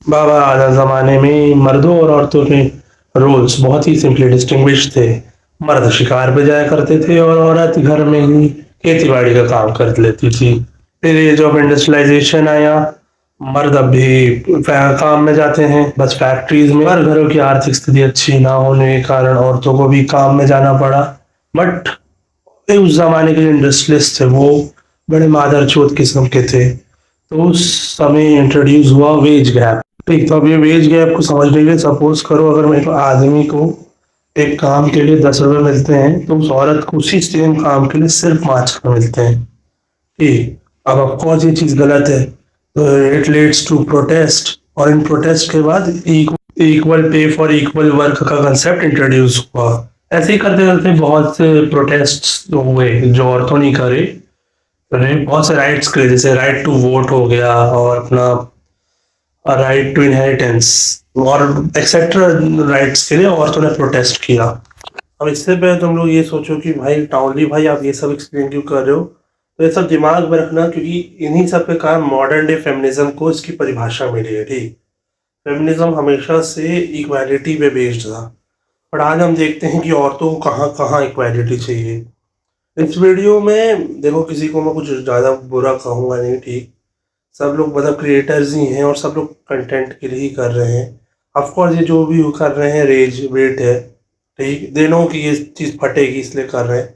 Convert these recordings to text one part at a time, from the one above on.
बाबा आजा ज़माने में मर्दों और औरतों के रोल्स बहुत ही सिंपली डिस्टिंग्विश थे। मर्द शिकार पे जाया करते थे और औरत घर में ही खेती बाड़ी का काम कर लेती थी। फिर एज ऑफ इंडस्ट्रियलाइजेशन आया। मर्द अब भी काम में जाते हैं बस फैक्ट्रीज में, और घरों की आर्थिक स्थिति अच्छी ना होने के कारण औरतों को भी काम में जाना पड़ा। बट उस जमाने के जो इंडस्ट्रियलिस्ट थे वो बड़े मादरचोद किस्म के थे। तो उस समय इंट्रोड्यूस हुआ वेज गैप। ठीक, तो अब ये वेज गैप को समझने के लिए सपोज करो अगर मेरे आदमी को एक काम के लिए 10 रुपए मिलते हैं तो उस औरत को उसी सेम काम के लिए सिर्फ 5 रुपए मिलते हैं। ठीक, अब ऑफकोर्स ये चीज गलत है, तो इट लीड्स टू प्रोटेस्ट, और इन प्रोटेस्ट के बाद equal pay for equal work का कंसेप्ट इंट्रोड्यूस हुआ। ऐसे ही करते करते बहुत से प्रोटेस्ट हुए जो औरतों ने करे। बहुत से राइट्स के लिए, जैसे राइट टू वोट हो गया, और अपना राइट टू इनहेरिटेंस और एक्सेट्रा राइट्स के लिए औरतों ने प्रोटेस्ट किया। अब इससे पहले तुम लोग ये सोचो कि भाई टाउनली भाई आप ये सब एक्सप्लेन क्यों कर रहे हो, तो ये सब दिमाग में रखना, क्योंकि इन्हीं सब के कारण मॉडर्न डे फेमिनिज्म को इसकी परिभाषा मिली है। ठीक, फेमिनिज्म हमेशा से इक्वालिटी पे बेस्ड था, पर आज हम देखते हैं कि औरतों को कहाँ कहाँ इक्वालिटी चाहिए। इस वीडियो में देखो, किसी को मैं कुछ ज़्यादा बुरा कहूँगा नहीं। ठीक, सब लोग मतलब क्रिएटर्स ही हैं और सब लोग कंटेंट के लिए ही कर रहे हैं। ऑफकोर्स ये जो भी कर रहे हैं रेज वेट है, ठीक, दिनों की ये चीज़ फटेगी इसलिए कर रहे हैं।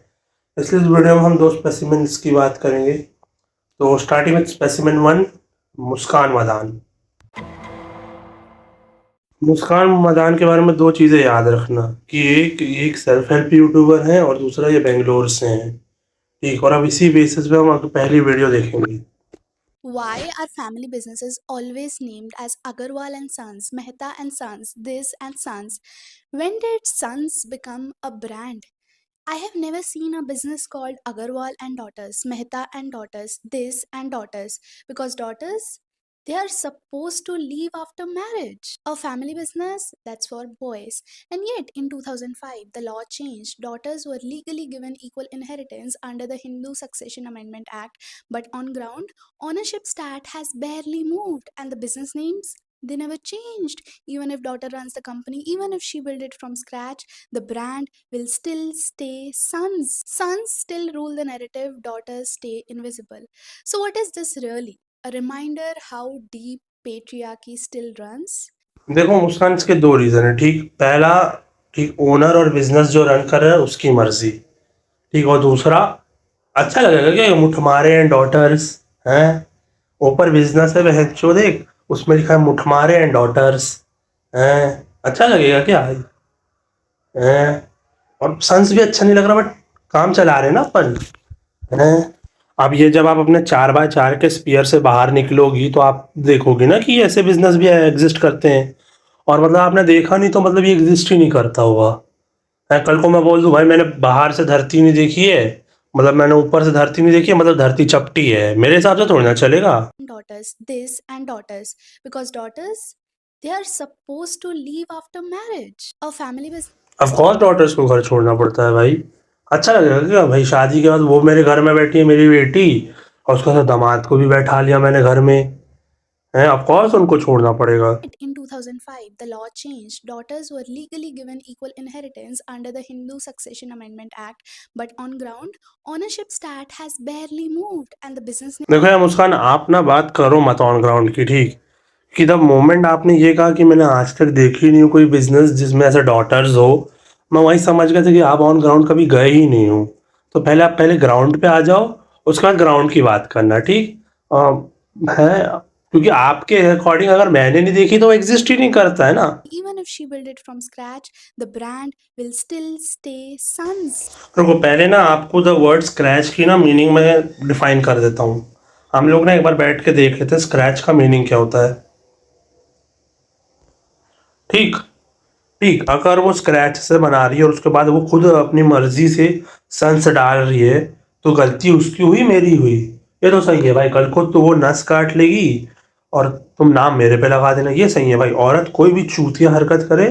इसलिए इस वीडियो में हम दो स्पेसिमेंट्स की बात करेंगे। तो स्टार्टिंग विद स्पेसिमेन 1, मुस्कान मदान। मुस्कान मदान के बारे में दो चीज़ें याद रखना कि एक एक सेल्फ हेल्प यूट्यूबर है और दूसरा ये बेंगलोर से हैं। ठीक, और अब इसी बेसिस पे हम आपकी पहली वीडियो देखेंगे। Why are family businesses always named as Agarwal and Sons, Mehta and Sons, this and Sons? When did Sons become a brand? I have never seen a business called Agarwal and Daughters, Mehta and Daughters, this and Daughters, because daughters, they are supposed to leave after marriage. A family business, that's for boys. And yet, in 2005, the law changed. Daughters were legally given equal inheritance under the Hindu Succession Amendment Act, but on ground, ownership stat has barely moved, and the business names, they never changed. Even if daughter runs the company, even if she built it from scratch, the brand will still stay Sons. Sons still rule the narrative, daughters stay invisible. So, what is this really? A reminder how deep patriarchy still runs? देखो मुस्कान, इसके दो reason है। ठीक, पहला, ठीक, owner और business जो run कर रहा है उसकी मर्जी। ठीक, और दूसरा, अच्छा लगेगा क्या मुठ मारे एंड डॉटर्स हैं, ऊपर बिजनेस है वह चो देख, उसमें लिखा है मुठ मारे एंड डॉटर्स हैं, अच्छा लगेगा क्या हैं? और सन्स भी अच्छा नहीं लग रहा, बट काम चला रहे ना अपन हैं। अब ये जब आप अपने 4x4 के स्पीयर से बाहर निकलोगी तो आप देखोगे ना कि ऐसे बिजनेस भी एग्जिस्ट करते हैं, और मतलब आपने देखा नहीं तो मतलब ये एग्जिस्ट ही नहीं करता होगा। कल को मैं बोल दूं भाई मैंने बाहर से धरती नहीं देखी है, मतलब मैंने ऊपर से धरती नहीं देखी है, मतलब धरती चपटी है, मेरे हिसाब से थोड़ी ना चलेगा। Daughters, this and daughters, because daughters, they are supposed to leave after marriage. A family business. Of course daughters को घर छोड़ना पड़ता है भाई। अच्छा लगेगा क्या भाई शादी के बाद वो मेरे घर में बैठी है मेरी बेटी, और उसके साथ दामाद को भी बैठा लिया मैंने घर में, है ऑफ कोर्स उनको छोड़ना पड़ेगा। In 2005, the law changed. Daughters were legally given equal inheritance under the Hindu Succession Amendment Act, but on ground, ownership stat has barely moved, and the business. देखो यार मुस्कान, आप ना बात करो मत ऑन ग्राउंड की। ठीक, कि द मोमेंट आपने ये कहा कि मैंने आज तक देखी नहीं कोई बिजनेस जिसमें ऐसे डॉटर्स हो, मैं वही समझ गया था कि आप ऑन ग्राउंड कभी गए ही नहीं हो। तो पहले आप पहले ग्राउंड पे आ जाओ, उसके बाद ग्राउंड की बात करना। ठीक, है, क्योंकि आपके अकॉर्डिंग अगर मैंने नहीं देखी तो एग्जिस्ट ही नहीं करता है ना। Even if she built it from scratch, the brand will still stay Sons. रुको, पहले ना आपको द वर्ड स्क्रैच की ना मीनिंग में डिफाइन कर देता हूँ। हम लोग ना एक बार बैठ के देख लेते हैं स्क्रैच का मीनिंग क्या होता है। ठीक, ठीक, अगर वो स्क्रैच से बना रही है और उसके बाद वो खुद अपनी मर्जी से सन्स डाल रही है तो गलती उसकी हुई मेरी हुई, ये तो सही है भाई। कल को तो वो नस काट लेगी और तुम नाम मेरे पे लगा देना, ये सही है भाई। औरत कोई भी चूतिया हरकत करे,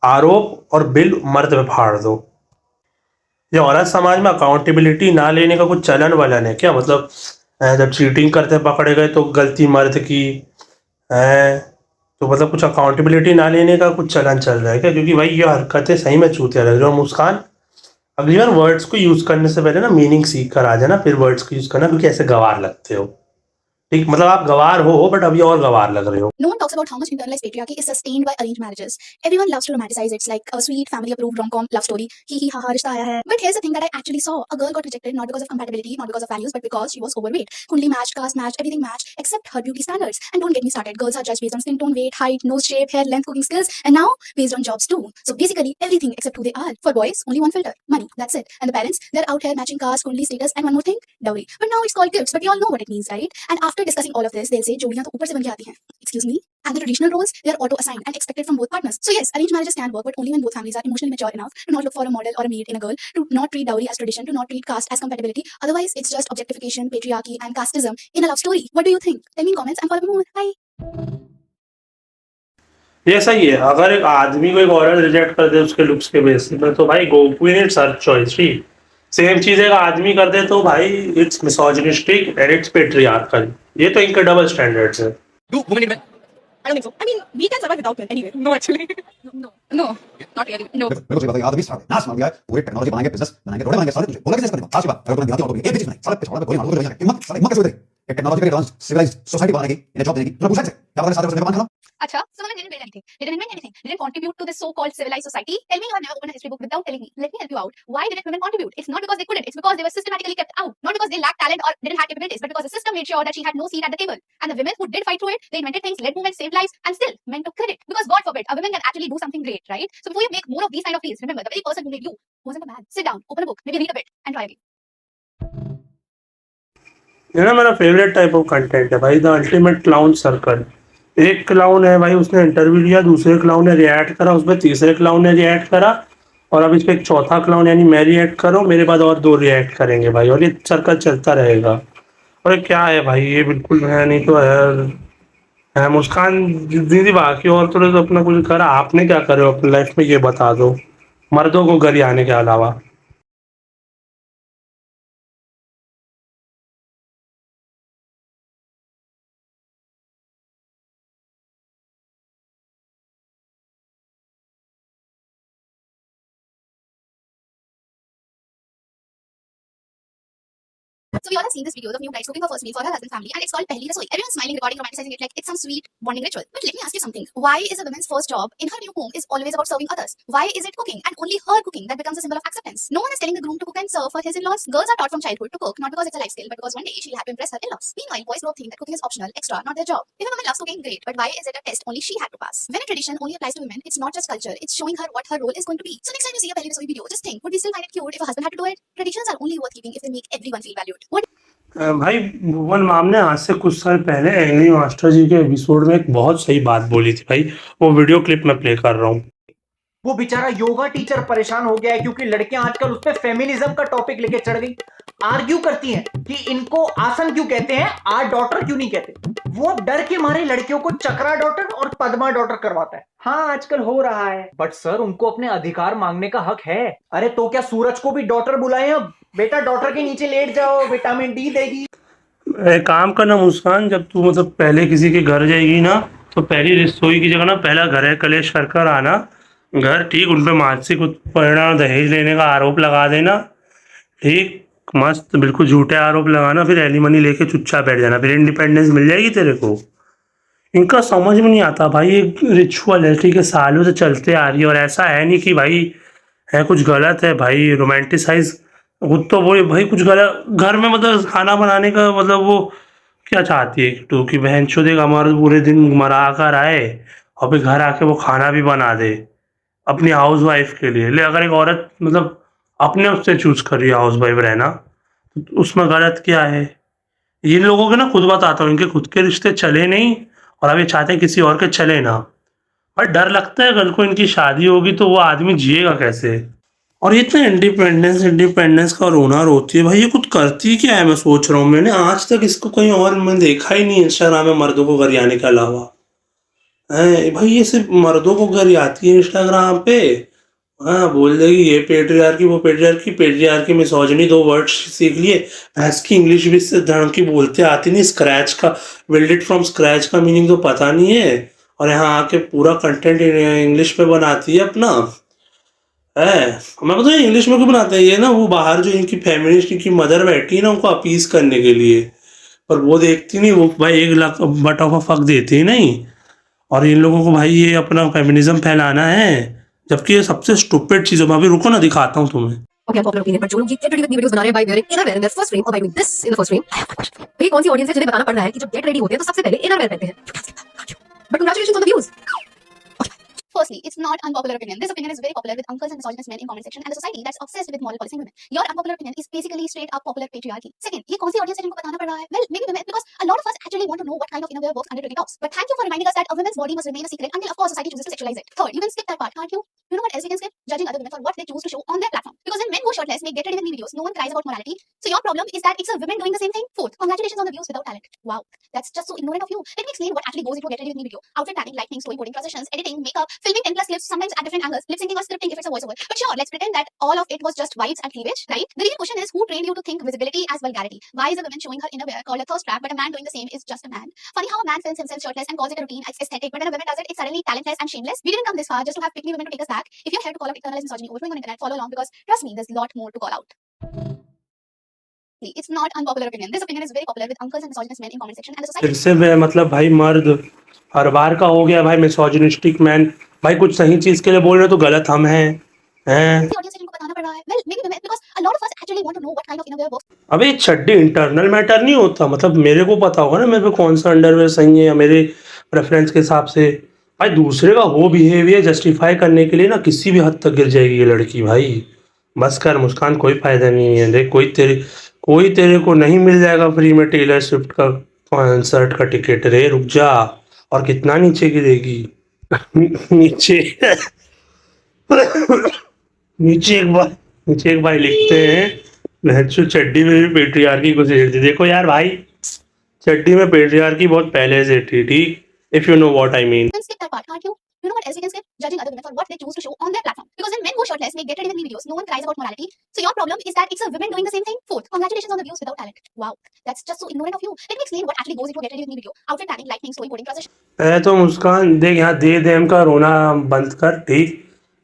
आरोप और बिल मर्द पे फाड़ दो। ये औरत समाज में अकाउंटेबिलिटी ना लेने का कुछ चलन वलन है क्या? मतलब जब चीटिंग करते पकड़े गए तो गलती मर्द की है, तो मतलब कुछ अकाउंटेबिलिटी ना लेने का कुछ चलन चल रहा है क्या? क्योंकि भाई ये हरकतें सही में चूतिया लग रही है। और मुस्कान, अगली बार वर्ड्स को यूज करने से पहले ना मीनिंग सीख कर आ जाना, फिर वर्ड्स को यूज करना, क्योंकि ऐसे गवार लगते हो। ठीक, मतलब आप गवार हो बट अभी और गवार लग रहे हो। No one talks about how much internalized patriarchy is sustained by arranged marriages. Everyone loves to romanticize it like a sweet family-approved rom-com love story. Hee hee ha ha, rishta aaya hai. But here's the thing that I actually saw: a girl got rejected not because of compatibility, not because of values, but because she was overweight. Kundli matched, caste matched, everything matched except her beauty standards. And don't get me started, girls are judged based on skin tone, weight, height, nose shape, hair length, cooking skills, and now based on jobs too. So basically everything except who they are. For boys, only one filter: money. That's it. And the parents, they're out here matching caste, kundli status, and one more thing: dowry. But now it's called gifts. But you all know what it means, right? And after discussing all of this, they'll say जोड़ियां तो ऊपर से बन के आती हैं. Excuse me? And the traditional roles, they are auto-assigned and expected from both partners. So yes, arranged marriages can work, but only when both families are emotionally mature enough to not look for a model or a mate in a girl, to not treat dowry as tradition, to not treat caste as compatibility. Otherwise, it's just objectification, patriarchy, and casteism in a love story. What do you think? Tell me in comments and follow me more. Bye. ये सही है, अगर एक आदमी को एक औरत reject कर दे उसके लुक्स के बेसिस पे तो भाई गो क्वीन इट्स हर चॉइस। ठीक, सेम चीज एक आदमी कर दे तो भाई it's misogynistic and it's patriarchal. ये तो इनके डबल स्टैंडर्ड्स है। Do women need men? I don't think so. I mean, we can survive without men anyway. No, actually. No, not really. No. बिल्कुल सही बात है यार, अभी सारे नाच मान लिया है, पूरी टेक्नोलॉजी बनाएंगे, बिजनेस बनाएंगे, रोडे बनाएंगे, सारे तुझे बोला किसने इसका दिमाग? आज की बात अगर तुम्हें दिखाती हूं तो एक भी चीज नहीं, सारे पिछवाड़े में गोली मारो, गोली हिम्मत, साले हिम्मत कैसे हुई तेरी? एक टेक्नोलॉजी का एडवांस सिविलाइज्ड सोसाइटी बनाने की, इन्हें जॉब देने की, तुम्हें पूछा से क्या पता सारे बस मेरे पान खाना? Acha, so women didn't build anything. They didn't invent anything. They didn't contribute to this so-called civilized society. Tell me you have never opened a history book without telling me. Let me help you out. Why didn't women contribute? It's not because they couldn't. It's because they were systematically kept out. Not because they lacked talent or didn't have capabilities, but because the system made sure that she had no seat at the table. And the women who did fight through it, they invented things, led movements, saved lives, and still men took credit. Because God forbid, a woman can actually do something great, right? So before you make more of these kind of deals, remember the very person who made you wasn't a man. Sit down, open a book, maybe read a bit, and try again. ये ना मेरा favourite type of content है भाई, the ultimate clown circle. एक clown है भाई, उसने interview लिया, दूसरे क्लाउन ने रिएक्ट करा, उसमें तीसरे क्लाउन ने रिएक्ट करा, और अब इस पे एक चौथा क्लाउन यानी मैं रिएक्ट करूं, मेरे बाद और दो रिएक्ट करेंगे भाई, और ये सर्कल चलता रहेगा। और ये क्या है भाई, ये बिल्कुल है नहीं तो है। मुस्कान दीदी, बाकी और तो अपना कुछ करा, आपने क्या करे अपनी लाइफ में ये बता दो, मर्दों को घर आने के अलावा। So we all have seen this video of new brides cooking her first meal for her husband's family, and it's called Pehli Rasoi. Everyone's smiling, recording, romanticizing it like it's some sweet bonding ritual. But let me ask you something: why is a woman's first job in her new home is always about serving others? Why is it cooking and only her cooking that becomes a symbol of acceptance? No one is telling the groom to cook and serve for his in-laws. Girls are taught from childhood to cook not because it's a life skill, but because one day she'll have to impress her in-laws. Meanwhile, boys both think that cooking is optional, extra, not their job. If a woman loves cooking, great, but why is it a test only she had to pass? When a tradition only applies to women, it's not just culture; it's showing her what her role is going to be. So next time you see a Pehli Rasoi video, just think: would we still find it cute if a husband had to do it? Traditions are only worth keeping if they make everyone feel valued. What भाई भुवन माम ने आज से कुछ साल पहले angry master जी के episode में एक बहुत सही बात बोली थी भाई, वो वीडियो क्लिप में प्ले कर रहा हूँ। वो बेचारा योगा टीचर परेशान हो गया है क्योंकि लड़कियां आजकल उस पे फेमिनिज्म का टॉपिक लेके चढ़ गई, आर्ग्यू करती हैं कि इनको आसन क्यों कहते हैं, आर डॉटर क्यों नहीं कहते। वो अब डर के मारे लड़कियों को चक्रा डॉटर और पद्मा डॉटर करवाता है। हाँ, आजकल हो रहा है, बट सर उनको अपने अधिकार मांगने का हक है। अरे तो क्या सूरज को भी डॉटर बुलाएं? अब बेटा डॉटर के नीचे लेट जाओ, विटामिन डी देगी। एक काम करना मुस्कान, जब तू मतलब पहले किसी के घर जाएगी ना, तो पहली रसोई की जगह ना पहला घर कलेश कर आना घर। ठीक, उन पे मानसिक उत्पीड़न दहेज लेने का आरोप लगा देना। ठीक, मस्त बिल्कुल झूठे आरोप लगाना, फिर एलिमनी लेके चुपचाप बैठ जाना, फिर इंडिपेंडेंस मिल जाएगी तेरे को। इनका समझ में नहीं आता भाई, एक रिचुअल है, ठीक है, सालों से चलते आ रही है, और ऐसा है नहीं कि भाई है कुछ गलत है भाई। रोमांटिसाइज खुद तो वो भाई कुछ गलत घर में मतलब खाना बनाने का मतलब वो क्या चाहती है तो कि बहन चो देख हमारे पूरे दिन मरा कर आए और फिर घर आके वो खाना भी बना दे अपनी हाउस वाइफ के लिए। ले, अगर एक औरत मतलब अपने उससे चूज कर रही है हाउस वाइफ रहना, तो उसमें गलत क्या है? ये लोगों के ना खुद बताता हूँ, इनके खुद के रिश्ते चले नहीं और अब ये चाहते हैं किसी और के चले ना। पर डर लगता है कल को इनकी शादी होगी तो वो आदमी जिएगा कैसे। और ये इतना इंडिपेंडेंस का रोना रोती है भाई, ये कुछ करती क्या है? मैं सोच रहा हूँ, मैंने आज तक इसको कहीं और मैं देखा ही नहीं इंस्टाग्राम में मर्दों को घर आने के अलावा। है भाई, ये सिर्फ मर्दों को घर आती है इंस्टाग्राम पे। हाँ, बोल देगी ये पेट्रियार्की वो पेट्रियार्की मिसोजिनी, दो वर्ड सीख लिए। भैंस की इंग्लिश भी से ढंग की बोलते आती नहीं, स्क्रैच का बिल्ड इट फ्रॉम स्क्रैच का मीनिंग तो पता नहीं है, और यहाँ आके पूरा कंटेंट इंग्लिश में बनाती है अपना है। मैं पता है इंग्लिश में क्यों बनाते हैं ये ना, वो बाहर जो इनकी फेमिनिस्ट इनकी मदर बैठी है ना उनको अपीस करने के लिए, पर वो देखती नहीं, वो भाई 1 lakh but of a fuck देती ही नहीं। और इन लोगों को भाई ये अपना फेमिनिज्म फैलाना है, जबकि ये सबसे स्टूपिड चीज़ है। मैं अभी रुको ना, दिखाता हूँ तुम्हें। ओके पॉपुलर ओपिनियन, पर जो लोग ये get ready with me videos बना रहे हैं by wearing inner wear in their first frame और by doing this in the first frame, ये कौन सी ऑडियंस है जिन्हें बताना पड़ रहा है कि जब गेट रेडी होते हैं तो सबसे पहले इनर वेयर पहनते हैं? But congratulations on the views. Firstly, it's not unpopular opinion. This opinion is very popular with uncles and misogynist men in comment section and a society that's obsessed with moral policing women. Your unpopular opinion is basically straight up popular patriarchy. Second, ये कौन सी audience है जिनको बताना पड़ रहा है? Well, maybe women, because a lot of us actually want to know what kind of innerwear works under dirty tops. But thank you for reminding us that a woman's body must remain a secret until, of course, society chooses to sexualize it. Third, you can skip that part, can't you? You know what else we can skip? Judging other women for what they choose to show on their platform. Because when men go shirtless, make get ready with me videos, no one cries about morality. So your problem is that it's a women doing the same thing. Fourth, congratulations on the views without talent. Wow, that's just so ignorant of you. Let me explain what actually goes into a get ready with me video. Outfit planning, lighting, storyboarding, transitions, editing, makeup, filming 10 plus clips, sometimes at different angles, lip syncing or scripting if it's a voiceover. But sure, let's pretend that all of it was just vibes and cleavage, right? The real question is, who trained you to think visibility as vulgarity? Why is a woman showing her innerwear called a thirst trap, but a man doing the same is just a man? Funny how a man films himself shirtless and calls it a routine, it's aesthetic, but when a woman does it, it's suddenly talentless and shameless. We didn't come this far just to have pick me women to take us back. If you're here to call out internalized misogyny overflowing on internet, follow along, because trust me, there's a lot more to call out. It's not unpopular opinion. This opinion is very popular with uncles and misogynist men in comment section and a society. फिर से मैं मतलब भाई मर्द हर बार का हो गया भाई, मिसोजिनिस्टिक मैन। भाई कुछ सही चीज के लिए बोल रहे हो तो गलत हम हैं। The audience है जिनको बताना पड़ रहा है। Well, maybe women, because a lot of us actually want to know what kind of innerwear works. अबे चड्डी इंटरनल मैटर नहीं होता, मतलब मेरे को पता होगा ना मेरे पे कौन सा अंडरवेयर सही है या मेरे प्रेफरेंस के हिसाब से। भाई दूसरे का वो बिहेवियर जस्टिफाई करने के लिए ना किसी भी हद तक गिर जाएगी ये लड़की। भाई बस कर मुस्कान, कोई फायदा नहीं है। देख कोई तेरे को नहीं मिल जाएगा फ्री में टेलर स्विफ्ट का कॉन्सर्ट का टिकट। रे रुक जा, और कितना नीचे गिरेगी नीचे नीचे एक बार लिखते हैं लहचू चड्डी में भी पेट्रियार्की को छेड़ दी। देखो यार भाई, चड्डी में पेट्रियार्की बहुत पहले से थी, ठीक? If you know what I mean. You can skip that part, can't you? You know what else we can skip? Judging other women for what they choose to show on their platform. Because when men go shirtless, make get ready with me videos, no one cries about morality. So your problem is that it's a women doing the same thing. Fourth, congratulations on the views without talent. Wow, that's just so ignorant of you. Let me explain what actually goes into a get ready with me video. Outfit planning, lighting, storyboarding, transition. तो मुस्कान देख, यहाँ they them का रोना बंद कर, ठीक?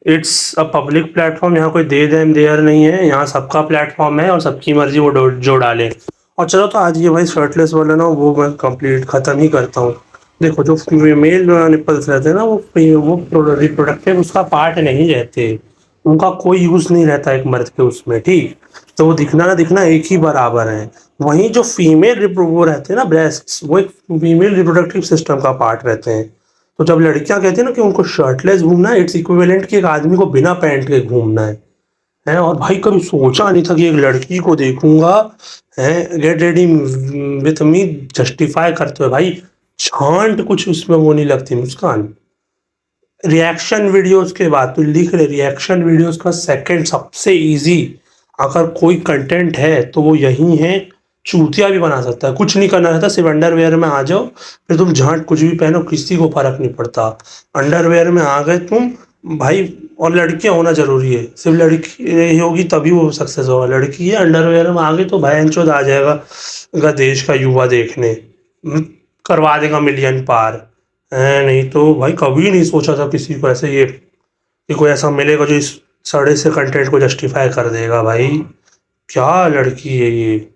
It's a public platform, यहाँ कोई दे देम देयर नहीं है, यहाँ सबका प्लेटफॉर्म है और सबकी मर्जी वो जो डाले। और चलो तो आज ये भाई शर्टलेस वाला ना वो मैं कंप्लीट ख़त्म ही करता हूँ। देखो जो फीमेल निपल्स रहते हैं ना वो रिप्रोडक्टिव उसका पार्ट नहीं रहते, उनका कोई यूज़ नहीं रहता एक मर्द के उसमें, ठीक? तो वो दिखना ना दिखना एक ही बराबर है। वहीं जो फीमेल वो रहते हैं ना ब्रेस्ट्स, वो एक फीमेल रिप्रोडक्टिव सिस्टम का पार्ट रहते हैं। तो जब लड़कियां कहती हैं ना कि उनको शर्टलेस घूमना है, इट्स इक्विवेलेंट कि एक आदमी को बिना पैंट के घूमना है। और भाई कभी सोचा नहीं था कि एक लड़की को देखूंगा है gate ready with me justify करते हुए। भाई छांट कुछ उसमें वो नहीं लगती मुस्कान। रिएक्शन वीडियोस के बाद तो लिख ले, रिएक्शन वीडियोस का सेकंड सबसे इजी अगर कोई कंटेंट है तो वो यही है। चूतिया भी बना सकता है, कुछ नहीं करना रहता, सिर्फ अंडरवेयर में आ जाओ, फिर तुम झांट कुछ भी पहनो, किसी को फर्क नहीं पड़ता। अंडरवेयर में आ गए तुम भाई, और लड़कियां होना जरूरी है, सिर्फ लड़की होगी तभी वो सक्सेस होगा। लड़की है अंडरवेयर में आ गई तो भयंचोद आ जाएगा देश का युवा देखने, करवा देगा मिलियन पार है। नहीं तो भाई कभी नहीं सोचा था किसी को ऐसे ये कि कोई ऐसा मिलेगा जो इस सड़े से कंटेंट को जस्टिफाई कर देगा। भाई क्या लड़की है ये।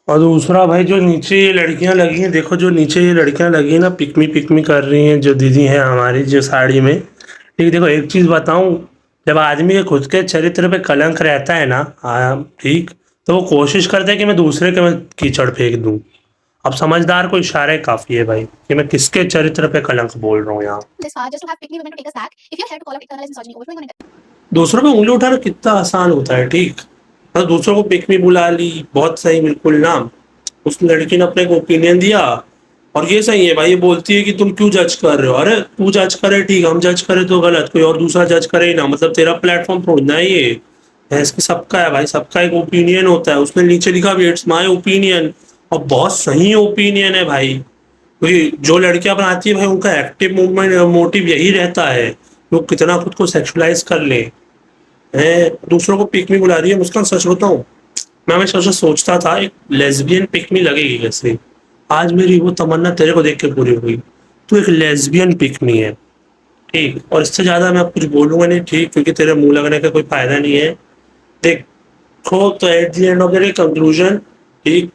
और दूसरा भाई जो नीचे ये लड़कियां लगी हैं, देखो जो नीचे ये लड़कियां लगी हैं ना पिकमी कर रही हैं, जो दीदी हैं हमारी जो साड़ी में, ठीक? देखो एक चीज़ बताऊं, जब आदमी के खुद के चरित्र पे कलंक रहता है ना, ठीक, तो वो कोशिश करता है कि मैं दूसरे के मैं कीचड़ फेंक दूं। अब समझदार को इशारे काफ़ी है भाई कि मैं किसके चरित्र पे कलंक बोल रहा हूँ यहाँ। This far just to have pick me women to take us back. If you're here to call out internalized misogyny overflowing on internet. दूसरों पे उंगली उठाना कितना आसान होता है, ठीक? तो दूसरों को पिक मी बुला ली, बहुत सही, बिल्कुल ना। उस लड़की ने अपने को ओपिनियन दिया और ये सही है भाई, ये बोलती है कि तुम क्यों जज कर रहे हो। अरे तू जज करे ठीक, हम जज करे तो गलत, कोई और दूसरा जज करे ही ना, मतलब तेरा प्लेटफॉर्म छोड़ना है ये है, इसकी सबका है भाई, सबका एक ओपिनियन होता है। उसने नीचे लिखा भी इट्स माय ओपिनियन, और बहुत सही ओपिनियन है भाई। क्योंकि जो लड़कियां बनाती है भाई उनका एक्टिव मूवमेंट मोटिव यही रहता है वो कितना खुद को सेक्सुअलाइज कर ले है। दूसरों को पिक मी बुला रही है मुस्कान, सच बताऊं मैं सोचता था एक लेस्बियन पिक मी लगेगी कैसे, आज मेरी वो तमन्ना तेरे को देख के पूरी हुई। तू एक लेस्बियन पिक मी है, ठीक। और इससे ज्यादा मैं कुछ बोलूंगा नहीं, ठीक, क्योंकि तेरे मुंह लगने का कोई फायदा नहीं है। देखो, तो eight the end of the day conclusion, ठीक,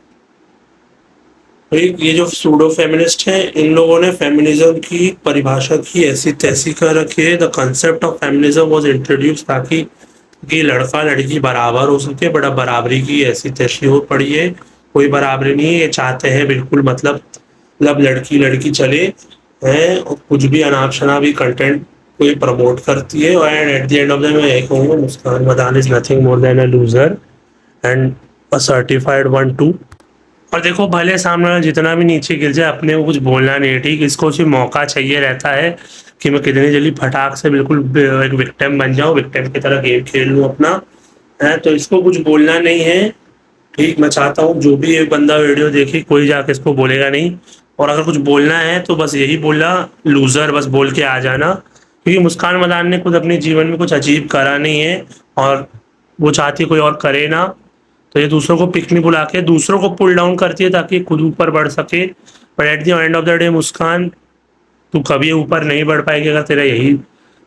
ये जो सूडो फेमिनिस्ट हैं, इन लोगों ने फेमिनिज्म की परिभाषा की ऐसी तैसी कर रखी है। The concept of feminism was introduce ताकि कि लड़का लड़की बराबर हो सके, बड़ा बराबरी की ऐसी तैसी हो पड़ी है, कोई बराबरी नहीं है। ये चाहते हैं बिल्कुल मतलब लड़की लड़की चले हैं, और कुछ भी अनाप शनापी कंटेंट कोई प्रमोट करती है। और at the end of the मैं यही कहूँगा, Muskan Madan is nothing more than a loser and a certified 1-2। और देखो, भले सामने वाला जितना भी नीचे गिर जाए, अपने को कुछ बोलना नहीं है, ठीक। इसको सिर्फ मौका चाहिए रहता है कि मैं कितनी जल्दी फटाक से बिल्कुल एक विक्टिम बन जाऊँ, विक्टिम की तरह गेम खेल लूँ अपना, है। तो इसको कुछ बोलना नहीं है, ठीक। मैं चाहता हूँ जो भी एक बंदा वीडियो देखे, कोई जाके इसको बोलेगा नहीं। और अगर कुछ बोलना है तो बस यही बोला, लूजर बस बोल के आ जाना, क्योंकि मुस्कान मदान ने खुद अपने जीवन में कुछ अजीब करा नहीं है, और वो चाहती कोई और करे ना। तो ये दूसरों को पिक नहीं बुला के दूसरों को पुल डाउन करती है ताकि खुद ऊपर बढ़ सके। But at the end of the day Muskan, तू कभी ऊपर नहीं बढ़ पाएगी अगर तेरा यही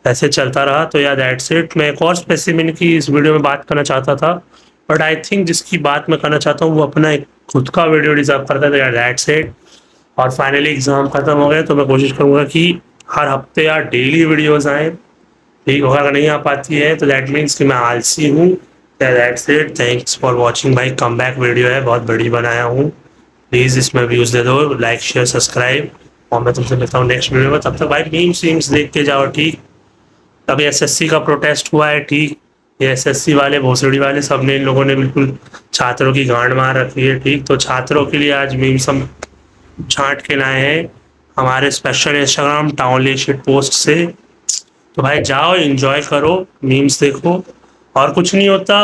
ऐसे चलता रहा। तो यार दैट्स इट। मैं एक और स्पेसिमिन की इस वीडियो में बात करना चाहता था, बट आई थिंक जिसकी बात मैं करना चाहता हूँ वो अपना एक खुद का वीडियो डिजर्व करता है। तो यार दैट्स इट। और फाइनली एग्जाम खत्म हो गए, तो मैं कोशिश करूँगा कि हर हफ्ते यार डेली वीडियोज़ आएँ, ठीक। अगर नहीं आ पाती है तो दैट मीन्स कि मैं आलसी हूँ। That's it, thanks for watching भाई। कम बैक वीडियो है, बहुत बड़ी बनाया हूँ, प्लीज़ इसमें व्यूज़ दे दो, लाइक शेयर सब्सक्राइब। और मैं तुमसे मिलता हूँ नेक्स्ट वीडियो में। तब तक भाई मीम्स देख के जाओ, ठीक। अभी एसएससी का प्रोटेस्ट हुआ है, ठीक। ये एसएससी वाले, भोसड़ी वाले, सब ने, इन लोगों ने बिल्कुल छात्रों की गांड मार रखी है, ठीक। तो छात्रों के लिए आज मीम्स हम छांट के लाए हैं हमारे special Instagram Townley shit post से। तो भाई जाओ, एंजॉय करो, मीम्स देखो, और कुछ नहीं होता,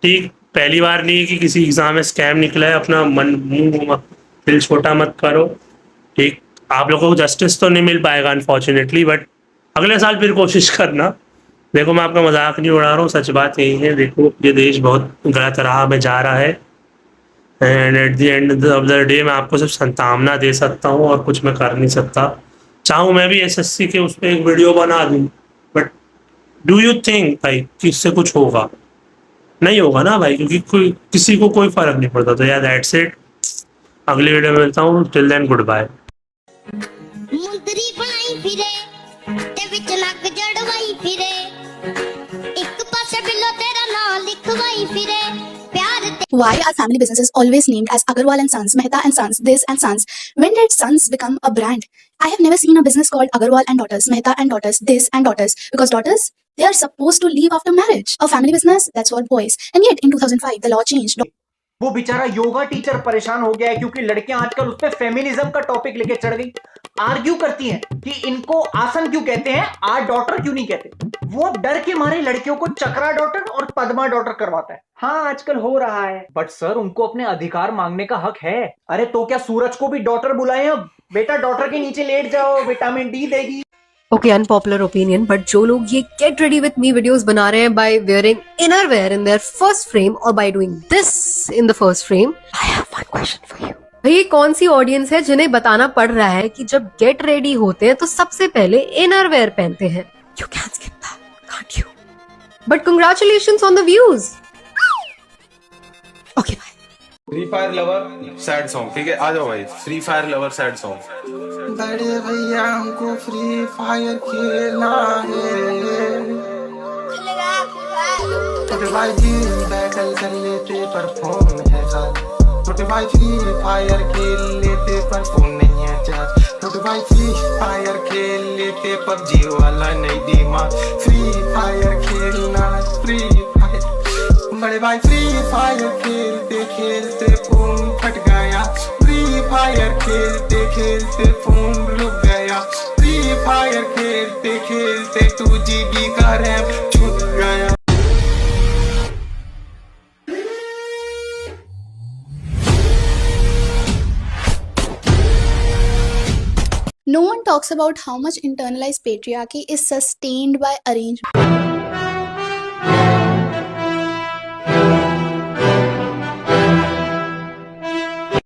ठीक। पहली बार नहीं है कि किसी एग्जाम में स्कैम निकला है, अपना मुंह दिल छोटा मत करो, ठीक। आप लोगों को जस्टिस तो नहीं मिल पाएगा अनफॉर्चुनेटली, बट अगले साल फिर कोशिश करना। देखो, मैं आपका मजाक नहीं उड़ा रहा हूँ, सच बात यही है। देखो, ये देश बहुत गलत राह में जा रहा है, and eight the end of the day मैं आपको सिर्फ संतावना दे सकता हूँ और कुछ मैं कर नहीं सकता। चाहूँ मैं भी एसएससी के उस पर एक वीडियो बना दूँ, बट डू यू थिंक भाई कि इससे कुछ होगा? नहीं होगा ना भाई, क्योंकि किसी को कोई फर्क नहीं पड़ता। तो यार दैट्स इट, अगली वीडियो में मिलता हूँ, टिल देन गुड बाय। मुंदरी बनाई फिरे ते विच नक जड़वाई फिरे एक पासे बिल्लो तेरा नाम लिखवाई फिरे प्यार ते Why are family businesses always named as Agarwal and Sons, Mehta and Sons, this and Sons? When did Sons become a brand? I have never seen a business called Agarwal and Daughters, Mehta and Daughters, this and Daughters, because daughters, they are supposed to leave after marriage. A family business, that's for boys. And yet in 2005 the law changed. वो बेचारा yoga teacher परेशान हो गया है क्योंकि लड़कियां आजकल उस पे फेमिनिज्म का टॉपिक लेके चढ़ गई। आर्ग्यू करती हैं कि इनको आसन क्यों कहते हैं, आर डॉटर क्यों नहीं कहते। वो डर के मारे लड़कियों को चक्रा डॉटर और पद्मा डॉटर करवाता है। हाँ, आजकल हो रहा है, बट सर उनको अपने अधिकार मांगने का हक है। अरे तो क्या सूरज को भी डॉटर बुलाएं अब? बेटा डॉटर के नीचे लेट जाओ, विटामिन डी देगी। ओके, अनपॉपुलर ओपिनियन, बट जो लोग ये get ready with me videos बना रहे हैं by wearing inner wear in their first frame और by doing this in the first frame, I have one question for you. भाई, कौन सी ऑडियंस है जिन्हें बताना पड़ रहा है कि जब गेट रेडी होते हैं तो सबसे पहले इनर वेयर पहनते हैं? You can skip that, can't you? But congratulations on the views. Okay bye. Free fire lover sad song, ठीक है, आ जाओ भाई। Free fire lover sad song. बड़े भैया हमको फ्री फायर खेलना है, छोटे भाई जी बैटल कर लेते पर फोन है खाली, छोटे भाई फ्री फायर खेल लेते पर फोन नहीं है चार्ज, छोटे भाई फ्री फायर खेल लेते पबजी वाला नहीं दिमाग, फ्री फायर खेलना फ्री फायर। बड़े भाई फ्री फायर खेलते खेलते फोन फट गया, फ्री फायर खेलते खेलते फोन रुक गया, फ्री फायर खेलते खेलते 2GB का रैम छूट गया। No one talks about how much internalized patriarchy is sustained by arranged